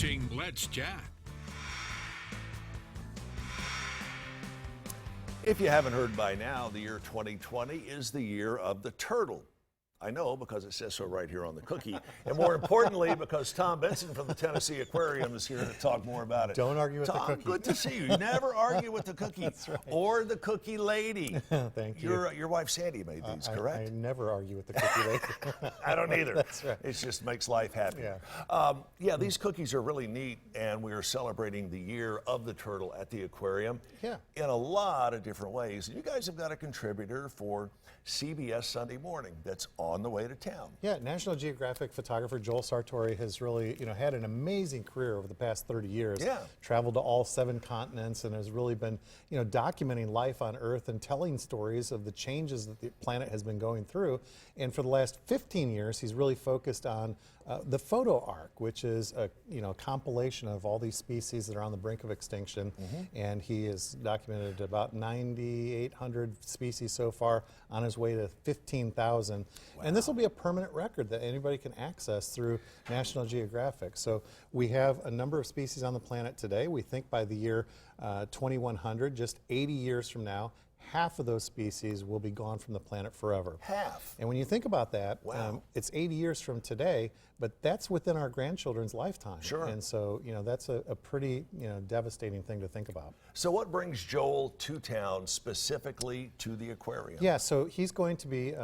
watching Let's Chat. If you haven't heard by now, the year 2020 is the year of the turtle. I know because it says so right here on the cookie. And more importantly, because Tom Benson from the Tennessee Aquarium is here to talk more about it. Don't argue with Tom, the cookie. Good to see you. You never argue with the cookie. That's right. Or the cookie lady. Thank you. Your wife Sandy made these, correct? I never argue with the cookie lady. I don't either. That's right. It just makes life happy. Yeah. These cookies are really neat, and we are celebrating the year of the turtle at the aquarium in a lot of different ways. And you guys have got a contributor for CBS Sunday Morning that's on the way to town. Yeah, National Geographic photographer Joel Sartore has really, had an amazing career over the past 30 years. Yeah. Traveled to all 7 continents and has really been, documenting life on Earth and telling stories of the changes that the planet has been going through. And for the last 15 years, he's really focused on the photo arc, which is a compilation of all these species that are on the brink of extinction. And he has documented about 9,800 species so far, on his way to 15,000. Wow. And this will be a permanent record that anybody can access through National Geographic. So we have a number of species on the planet today. We think by the year 2100, just 80 years from now, half of those species will be gone from the planet forever. Half. And when you think about that, wow. It's 80 years from today, but that's within our grandchildren's lifetime. Sure. And so, that's a pretty, devastating thing to think about. So what brings Joel to town specifically to the aquarium? Yeah, so he's going to be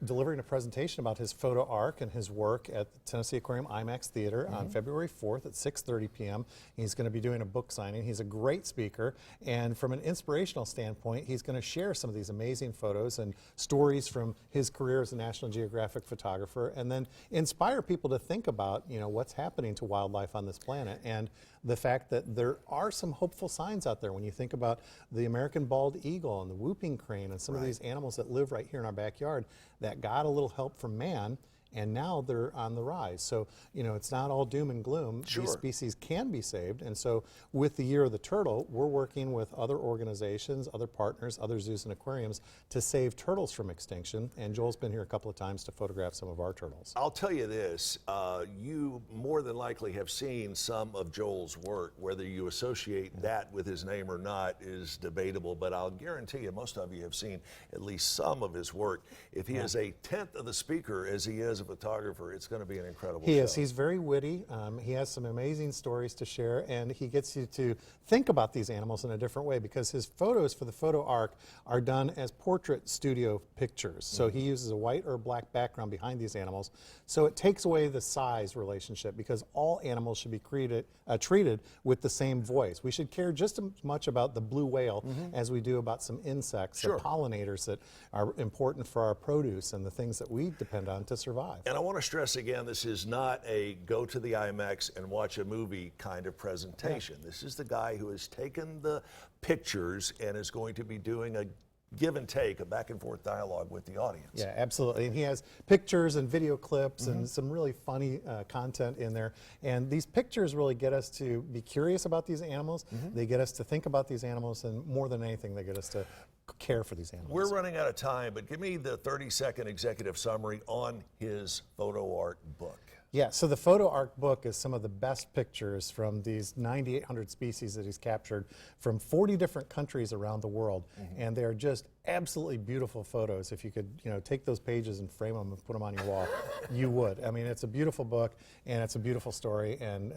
delivering a presentation about his photo arc and his work at the Tennessee Aquarium IMAX Theater on February 4th at 6:30 p.m. He's going to be doing a book signing. He's a great speaker, and from an inspirational standpoint, he's going to share some of these amazing photos and stories from his career as a National Geographic photographer, and then inspire people to think about, what's happening to wildlife on this planet, and the fact that there are some hopeful signs out there when you think about the American bald eagle and the whooping crane and some of these animals that live right here in our backyard that got a little help from man, and now they're on the rise. So, it's not all doom and gloom. Sure. These species can be saved. And so with the Year of the Turtle, we're working with other organizations, other partners, other zoos and aquariums to save turtles from extinction. And Joel's been here a couple of times to photograph some of our turtles. I'll tell you this, you more than likely have seen some of Joel's work. Whether you associate that with his name or not is debatable, but I'll guarantee you most of you have seen at least some of his work. If he is a tenth of the speaker as he is a photographer, it's going to be an incredible show. He is. He's very witty. He has some amazing stories to share, and he gets you to think about these animals in a different way, because his photos for the photo arc are done as portrait studio pictures. So he uses a white or black background behind these animals. So it takes away the size relationship, because all animals should be treated with the same voice. We should care just as much about the blue whale as we do about some insects, the pollinators that are important for our produce and the things that we depend on to survive. And I want to stress again, this is not a go to the IMAX and watch a movie kind of presentation. This is the guy who has taken the pictures and is going to be doing a give and take, a back and forth dialogue with the audience. Yeah, absolutely. And he has pictures and video clips and some really funny content in there. And these pictures really get us to be curious about these animals. They get us to think about these animals, and more than anything, they get us to care for these animals. We're running out of time, but give me the 30-second executive summary on his photo art book. Yeah, so the photo arc book is some of the best pictures from these 9,800 species that he's captured from 40 different countries around the world. And they're just absolutely beautiful photos. If you could, take those pages and frame them and put them on your wall, you would. I mean, it's a beautiful book, and it's a beautiful story, and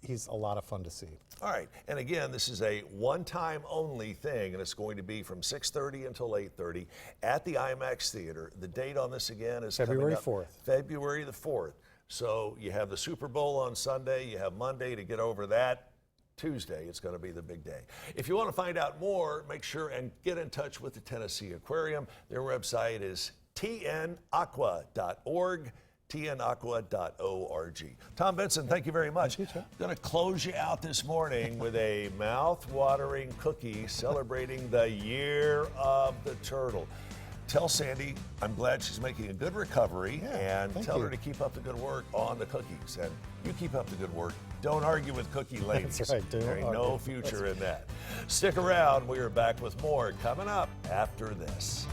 he's a lot of fun to see. All right, and again, this is a one-time only thing, and it's going to be from 6:30 until 8:30 at the IMAX Theater. The date on this again is February 4th. February the 4th. So you have the Super Bowl on Sunday, you have Monday to get over that. Tuesday, it's going to be the big day. If you want to find out more, make sure and get in touch with the Tennessee Aquarium. Their website is tnaqua.org, tnaqua.org. Tom Benson, thank you very much. Thank you, Chuck. Going to close you out this morning with a mouth-watering cookie celebrating the Year of the Turtle. Tell Sandy I'm glad she's making a good recovery, and tell her to keep up the good work on the cookies. And you keep up the good work. Don't argue with cookie ladies. That's right. There ain't no future in that. Stick around. We are back with more coming up after this.